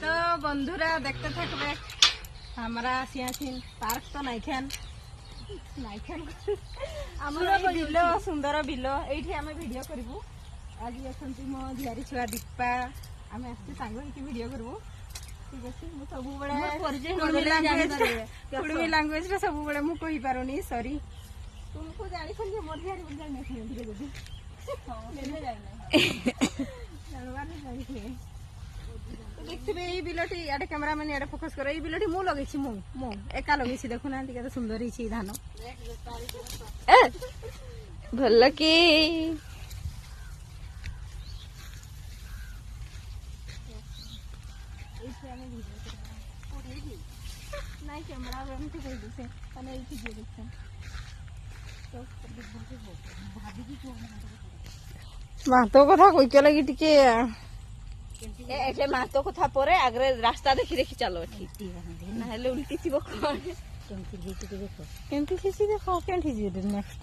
তো বন্ধুরা দেখতে থাকবে আমরা আসিয়াছিন পার্ক তো নাইখান ଆମର ବିଲ ସୁନ୍ଦର ବିଲ ଏଇଠି ଆମେ ଭିଡିଓ କରିବୁ। ଆଜି ଅଛନ୍ତି ମୋ ଝିଆରୀ ଛୁଆ ଦୀପା, ଆମେ ଆସିଛୁ ସାଙ୍ଗ ହେଇକି ଭିଡିଓ କରିବୁ। ଠିକ ଅଛି, ମୁଁ ସବୁବେଳେ କୁଡୁମି ଲାଙ୍ଗୁଏଜରେ ସବୁବେଳେ ମୁଁ କହିପାରୁନି, ସରି। ତୁମକୁ ଜାଣିଛନ୍ତି ଯେ ମୋର ଝିଆରୀ ବୋଲି ଜାଣିନଥିଲି ଟିକେ ଯଦି ଜାଣିଥିବେ। देखिए ये बिलटी इे कैमरामैन इे फोकस कर ये बिलटी मु लगे मु एका लगे देखुना के सुंदर ही धान भल कि तो कथा कई लगी टिके एटे मातो कथा परे आगरे रास्ता देखि देखि चलो ठीक ना हेले उल्टी थी केमती देखो केमती देखो केमती नेक्स्ट